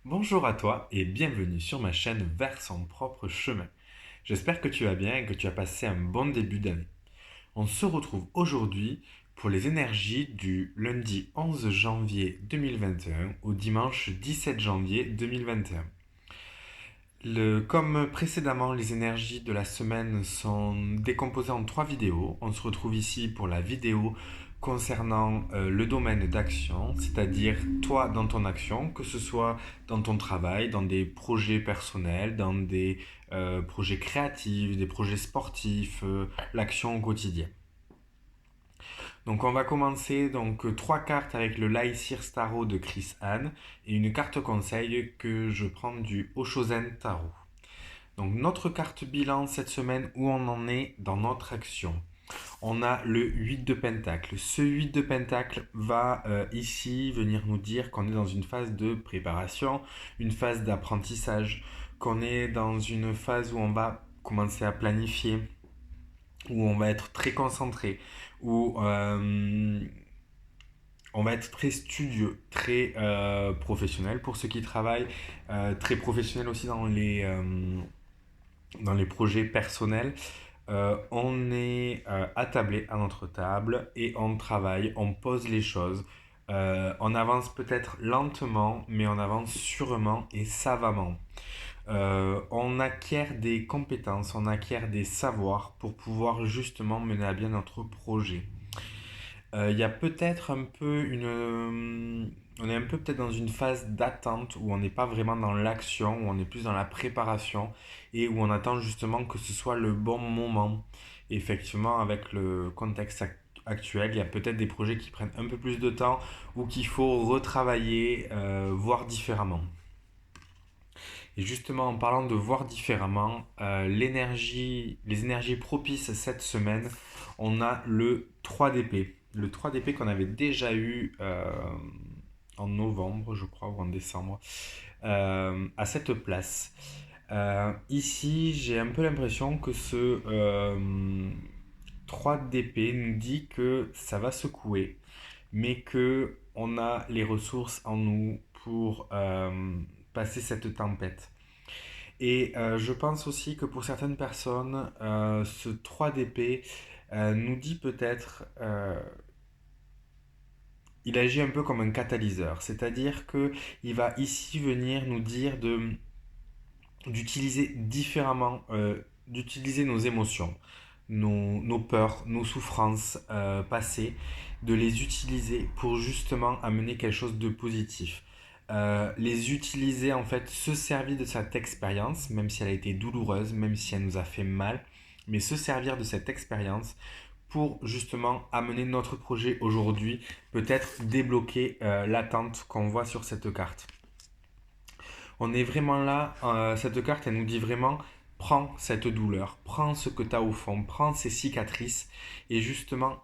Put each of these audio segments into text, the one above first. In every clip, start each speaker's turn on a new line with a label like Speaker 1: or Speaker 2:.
Speaker 1: Bonjour à toi et bienvenue sur ma chaîne Vers son propre chemin. J'espère que tu vas bien et que tu as passé un bon début d'année. On se retrouve aujourd'hui pour les énergies du lundi 11 janvier 2021 au dimanche 17 janvier 2021. Comme précédemment, les énergies de la semaine sont décomposées en trois vidéos. On se retrouve ici pour la vidéo concernant le domaine d'action, c'est-à-dire toi dans ton action, que ce soit dans ton travail, dans des projets personnels, dans des projets créatifs, des projets sportifs, l'action au quotidien. Donc on va commencer trois cartes avec le Laïcir Tarot de Chris Anne et une carte conseil que je prends du Oshozen Tarot. Donc notre carte bilan cette semaine, où on en est dans notre action. On a le 8 de Pentacle. Ce 8 de Pentacle va ici venir nous dire qu'on est dans une phase de préparation, une phase d'apprentissage, qu'on est dans une phase où on va commencer à planifier, où on va être très concentré, où on va être très studieux, très professionnel pour ceux qui travaillent, très professionnel aussi dans les projets personnels. On est attablé à notre table et on travaille, on pose les choses. On avance peut-être lentement, mais on avance sûrement et savamment. On acquiert des compétences, on acquiert des savoirs pour pouvoir justement mener à bien notre projet. Il y a peut-être un peu on est un peu peut-être dans une phase d'attente où on n'est pas vraiment dans l'action, où on est plus dans la préparation et où on attend justement que ce soit le bon moment. Et effectivement, avec le contexte actuel, il y a peut-être des projets qui prennent un peu plus de temps ou qu'il faut retravailler, voir différemment. Et justement, en parlant de voir différemment, les énergies propices cette semaine, on a le 3DP. Le 3DP qu'on avait déjà eu en novembre, je crois, ou en décembre, à cette place. Ici, j'ai un peu l'impression que ce 3DP nous dit que ça va secouer, mais que on a les ressources en nous pour passer cette tempête. Et je pense aussi que pour certaines personnes, ce 3DP nous dit peut-être, il agit un peu comme un catalyseur, c'est-à-dire que il va ici venir nous dire d'utiliser différemment, d'utiliser nos émotions, nos peurs, nos souffrances passées, de les utiliser pour justement amener quelque chose de positif. Les utiliser, en fait, se servir de cette expérience, même si elle a été douloureuse, même si elle nous a fait mal, mais se servir de cette expérience pour justement amener notre projet aujourd'hui, peut-être débloquer l'attente qu'on voit sur cette carte. On est vraiment là, cette carte, elle nous dit vraiment, prends cette douleur, prends ce que tu as au fond, prends ces cicatrices et justement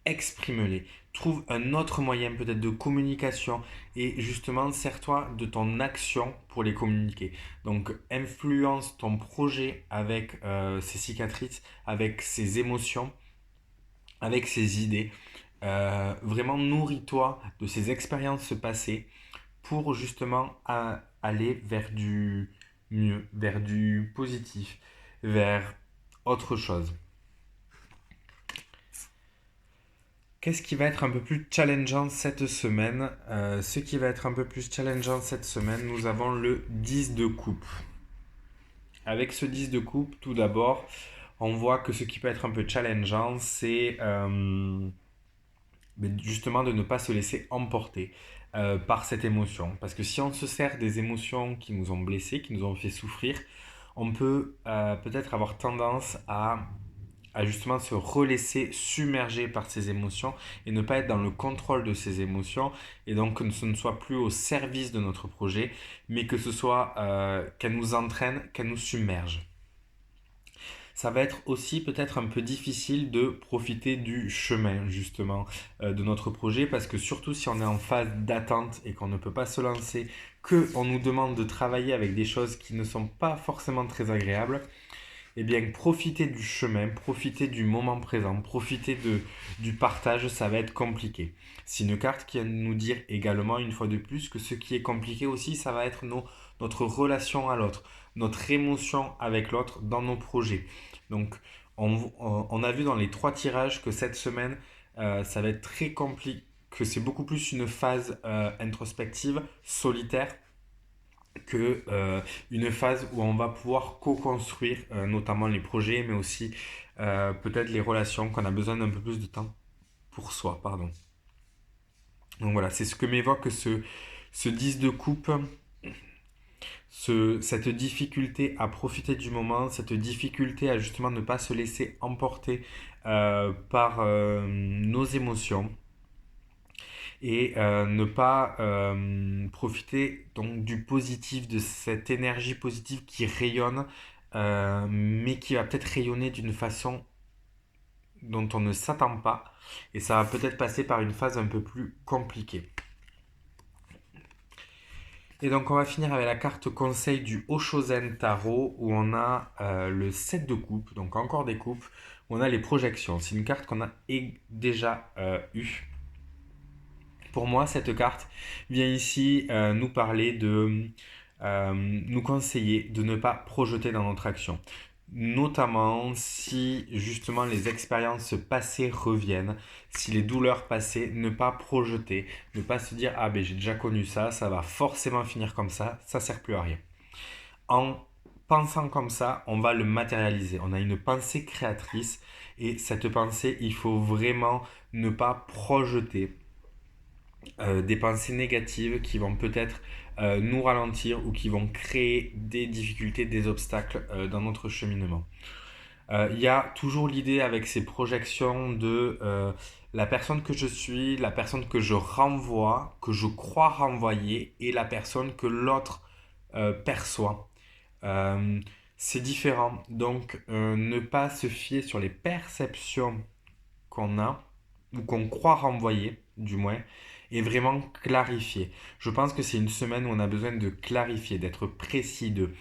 Speaker 1: exprime-les. Trouve un autre moyen peut-être de communication et justement sers-toi de ton action pour les communiquer. Donc influence ton projet avec ces cicatrices, avec ces émotions, avec ces idées. Vraiment nourris-toi de ces expériences passées pour justement aller vers du mieux, vers du positif, vers autre chose. Qu'est-ce qui va être un peu plus challengeant cette semaine? Ce qui va être un peu plus challengeant cette semaine, nous avons le 10 de coupe. Avec ce 10 de coupe, tout d'abord, on voit que ce qui peut être un peu challengeant, c'est justement de ne pas se laisser emporter par cette émotion. Parce que si on se sert des émotions qui nous ont blessés, qui nous ont fait souffrir, on peut peut-être avoir tendance à justement se relaisser submerger par ces émotions et ne pas être dans le contrôle de ces émotions et donc que ce ne soit plus au service de notre projet, mais que ce soit qu'elle nous entraîne, qu'elle nous submerge. Ça va être aussi peut-être un peu difficile de profiter du chemin justement de notre projet parce que surtout si on est en phase d'attente et qu'on ne peut pas se lancer, que on nous demande de travailler avec des choses qui ne sont pas forcément très agréables, eh bien, profiter du chemin, profiter du moment présent, profiter du partage, ça va être compliqué. C'est une carte qui va nous dire également, une fois de plus, que ce qui est compliqué aussi, ça va être notre relation à l'autre, notre émotion avec l'autre dans nos projets. Donc, on a vu dans les trois tirages que cette semaine, ça va être très compliqué, que c'est beaucoup plus une phase introspective, solitaire, que une phase où on va pouvoir co-construire notamment les projets, mais aussi peut-être les relations, qu'on a besoin d'un peu plus de temps pour soi, pardon. Donc voilà, c'est ce que m'évoque ce 10 de coupe, cette difficulté à profiter du moment, cette difficulté à justement ne pas se laisser emporter par nos émotions et ne pas profiter donc du positif, de cette énergie positive qui rayonne, mais qui va peut-être rayonner d'une façon dont on ne s'attend pas, et ça va peut-être passer par une phase un peu plus compliquée. Et donc on va finir avec la carte conseil du Oshozen Tarot, où on a le 7 de coupe, donc encore des coupes, où on a les projections. C'est une carte qu'on a déjà eue. Pour moi, cette carte vient ici nous parler nous conseiller de ne pas projeter dans notre action. Notamment si justement les expériences passées reviennent, si les douleurs passées, ne pas projeter, ne pas se dire ah ben j'ai déjà connu ça, ça va forcément finir comme ça sert plus à rien. En pensant comme ça, on va le matérialiser. On a une pensée créatrice et cette pensée, il faut vraiment ne pas projeter des pensées négatives qui vont peut-être nous ralentir ou qui vont créer des difficultés, des obstacles dans notre cheminement. Il y a toujours l'idée avec ces projections de la personne que je suis, la personne que je renvoie, que je crois renvoyer, et la personne que l'autre perçoit. Euh, c'est différent. Donc, ne pas se fier sur les perceptions qu'on a, ou qu'on croit renvoyer, du moins, et vraiment clarifier. Je pense que c'est une semaine où on a besoin de clarifier, d'être précis, de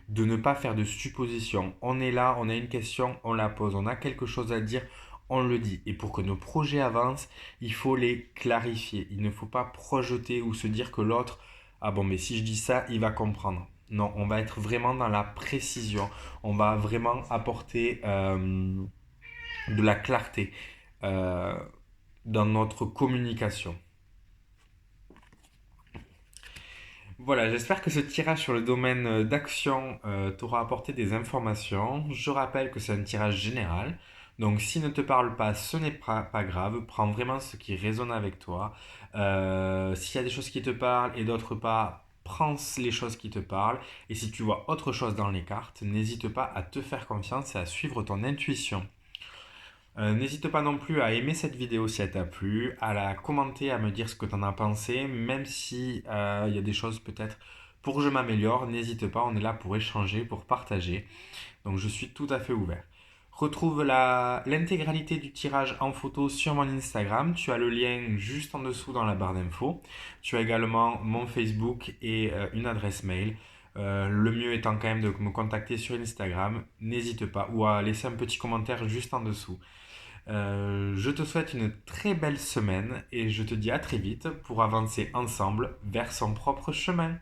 Speaker 1: ne pas faire de suppositions. On est là, on a une question, on la pose, on a quelque chose à dire, on le dit. Et pour que nos projets avancent, il faut les clarifier. Il ne faut pas projeter ou se dire que l'autre, ah bon, mais si je dis ça, il va comprendre. Non, on va être vraiment dans la précision. On va vraiment apporter de la clarté euh, dans notre communication. Voilà, j'espère que ce tirage sur le domaine d'action t'aura apporté des informations. Je rappelle que c'est un tirage général. Donc, s'il ne te parle pas, ce n'est pas grave. Prends vraiment ce qui résonne avec toi. S'il y a des choses qui te parlent et d'autres pas, prends les choses qui te parlent. Et si tu vois autre chose dans les cartes, n'hésite pas à te faire confiance et à suivre ton intuition. N'hésite pas non plus à aimer cette vidéo si elle t'a plu, à la commenter, à me dire ce que tu en as pensé, même si il y a des choses peut-être pour que je m'améliore, n'hésite pas, on est là pour échanger, pour partager. Donc je suis tout à fait ouvert. Retrouve l'intégralité du tirage en photo sur mon Instagram. Tu as le lien juste en dessous dans la barre d'infos. Tu as également mon Facebook et une adresse mail. Le mieux étant quand même de me contacter sur Instagram. N'hésite pas ou à laisser un petit commentaire juste en dessous. Je te souhaite une très belle semaine et je te dis à très vite pour avancer ensemble vers son propre chemin.